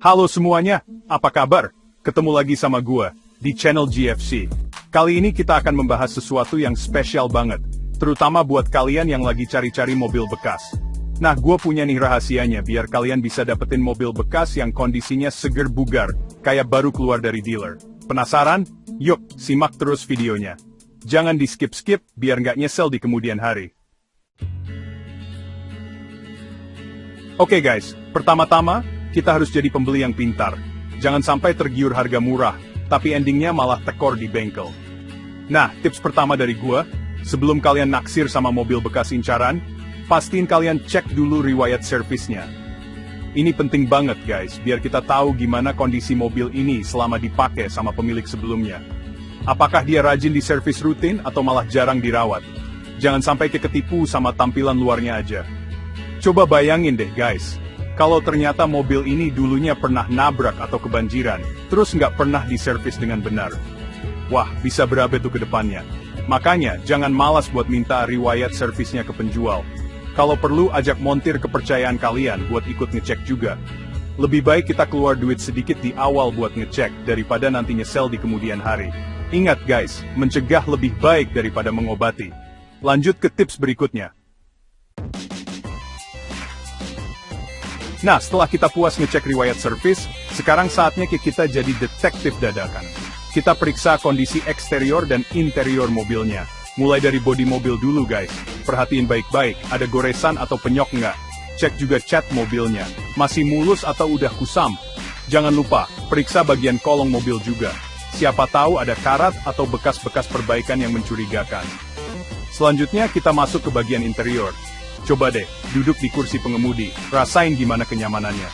Halo semuanya, apa kabar? Ketemu lagi sama gua di channel GFC. Kali ini kita akan membahas sesuatu yang spesial banget, terutama buat kalian yang lagi cari-cari mobil bekas. Nah, gua punya nih rahasianya biar kalian bisa dapetin mobil bekas yang kondisinya seger bugar, kayak baru keluar dari dealer. Penasaran? Yuk, simak terus videonya. Jangan di skip-skip, biar nggak nyesel di kemudian hari. Oke guys, pertama-tama, kita harus jadi pembeli yang pintar. Jangan sampai tergiur harga murah, tapi endingnya malah tekor di bengkel. Nah, tips pertama dari gua, sebelum kalian naksir sama mobil bekas incaran, pastiin kalian cek dulu riwayat servisnya. Ini penting banget guys, biar kita tahu gimana kondisi mobil ini selama dipakai sama pemilik sebelumnya. Apakah dia rajin di servis rutin atau malah jarang dirawat? Jangan sampai ketipu sama tampilan luarnya aja. Coba bayangin deh guys, kalau ternyata mobil ini dulunya pernah nabrak atau kebanjiran, terus nggak pernah diservis dengan benar. Wah, bisa berapa tuh ke depannya. Makanya, jangan malas buat minta riwayat servisnya ke penjual. Kalau perlu, ajak montir kepercayaan kalian buat ikut ngecek juga. Lebih baik kita keluar duit sedikit di awal buat ngecek, daripada nanti nyesel di kemudian hari. Ingat guys, mencegah lebih baik daripada mengobati. Lanjut ke tips berikutnya. Nah, setelah kita puas ngecek riwayat servis, sekarang saatnya kita jadi detektif dadakan. Kita periksa kondisi eksterior dan interior mobilnya. Mulai dari bodi mobil dulu guys. Perhatiin baik-baik, ada goresan atau penyok nggak? Cek juga cat mobilnya. Masih mulus atau udah kusam? Jangan lupa, periksa bagian kolong mobil juga. Siapa tahu ada karat atau bekas-bekas perbaikan yang mencurigakan. Selanjutnya kita masuk ke bagian interior. Coba deh, duduk di kursi pengemudi, rasain gimana kenyamanannya.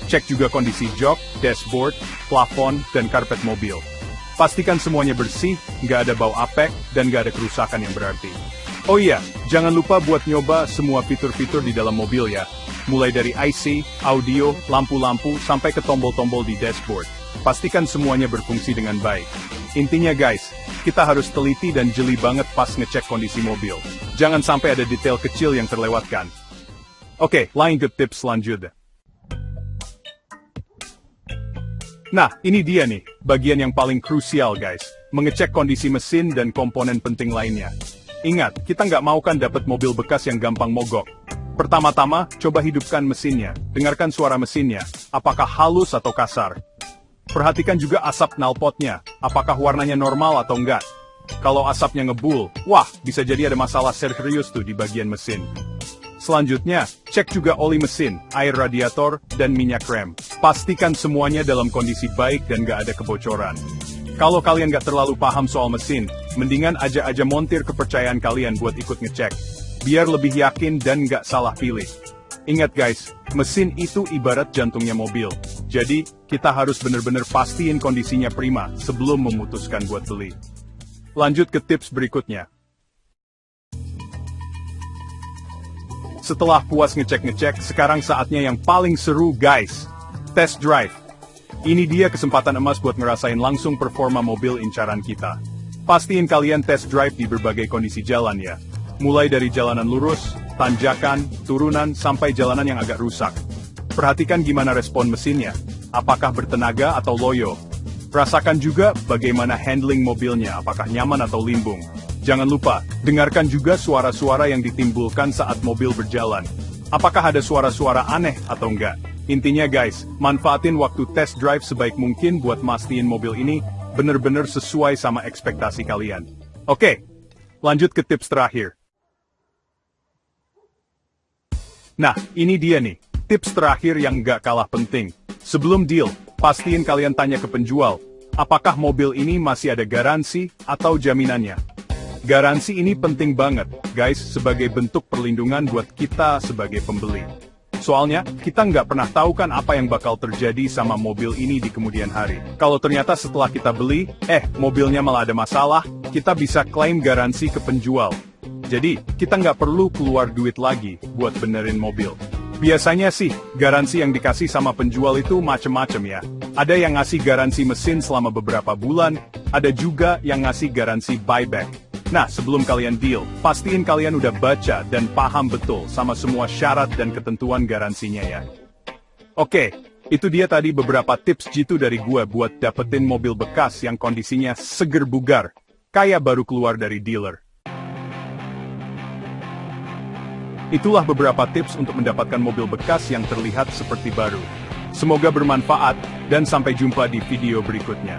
Cek juga kondisi jok, dashboard, plafon, dan karpet mobil. Pastikan semuanya bersih, nggak ada bau apek, dan nggak ada kerusakan yang berarti. Oh iya, jangan lupa buat nyoba semua fitur-fitur di dalam mobil ya. Mulai dari IC, audio, lampu-lampu, sampai ke tombol-tombol di dashboard. Pastikan semuanya berfungsi dengan baik. Intinya guys, kita harus teliti dan jeli banget pas ngecek kondisi mobil. Jangan sampai ada detail kecil yang terlewatkan. Oke, lanjut ke tips selanjutnya. Nah, ini dia nih, bagian yang paling krusial guys. Mengecek kondisi mesin dan komponen penting lainnya. Ingat, kita nggak mau kan dapat mobil bekas yang gampang mogok. Pertama-tama, coba hidupkan mesinnya. Dengarkan suara mesinnya, apakah halus atau kasar. Perhatikan juga asap knalpotnya, apakah warnanya normal atau enggak. Kalau asapnya ngebul, wah, bisa jadi ada masalah serius tuh di bagian mesin. Selanjutnya, cek juga oli mesin, air radiator, dan minyak rem. Pastikan semuanya dalam kondisi baik dan nggak ada kebocoran. Kalau kalian nggak terlalu paham soal mesin, mendingan ajak aja montir kepercayaan kalian buat ikut ngecek. Biar lebih yakin dan nggak salah pilih. Ingat guys, mesin itu ibarat jantungnya mobil. Jadi, kita harus bener-bener pastiin kondisinya prima sebelum memutuskan buat beli. Lanjut ke tips berikutnya. Setelah puas ngecek-ngecek, sekarang saatnya yang paling seru guys. Test drive. Ini dia kesempatan emas buat ngerasain langsung performa mobil incaran kita. Pastiin kalian test drive di berbagai kondisi jalan ya. Mulai dari jalanan lurus, tanjakan, turunan, sampai jalanan yang agak rusak. Perhatikan gimana respon mesinnya, apakah bertenaga atau loyo. Rasakan juga bagaimana handling mobilnya, apakah nyaman atau limbung. Jangan lupa, dengarkan juga suara-suara yang ditimbulkan saat mobil berjalan. Apakah ada suara-suara aneh atau enggak? Intinya guys, manfaatin waktu test drive sebaik mungkin buat mastiin mobil ini bener-bener sesuai sama ekspektasi kalian. Oke, lanjut ke tips terakhir. Nah, ini dia nih, tips terakhir yang nggak kalah penting. Sebelum deal, pastiin kalian tanya ke penjual, apakah mobil ini masih ada garansi atau jaminannya. Garansi ini penting banget, guys, sebagai bentuk perlindungan buat kita sebagai pembeli. Soalnya, kita nggak pernah tahu kan apa yang bakal terjadi sama mobil ini di kemudian hari. Kalau ternyata setelah kita beli, mobilnya malah ada masalah, kita bisa klaim garansi ke penjual. Jadi, kita nggak perlu keluar duit lagi buat benerin mobil. Biasanya sih, garansi yang dikasih sama penjual itu macem-macem ya. Ada yang ngasih garansi mesin selama beberapa bulan, ada juga yang ngasih garansi buyback. Nah, sebelum kalian deal, pastiin kalian udah baca dan paham betul sama semua syarat dan ketentuan garansinya ya. Oke, itu dia tadi beberapa tips jitu dari gue buat dapetin mobil bekas yang kondisinya seger bugar, kayak baru keluar dari dealer. Itulah beberapa tips untuk mendapatkan mobil bekas yang terlihat seperti baru. Semoga bermanfaat, dan sampai jumpa di video berikutnya.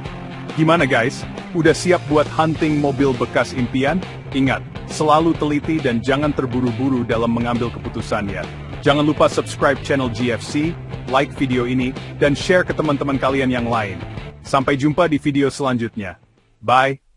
Gimana guys? Udah siap buat hunting mobil bekas impian? Ingat, selalu teliti dan jangan terburu-buru dalam mengambil keputusan ya. Jangan lupa subscribe channel GFC, like video ini, dan share ke teman-teman kalian yang lain. Sampai jumpa di video selanjutnya. Bye!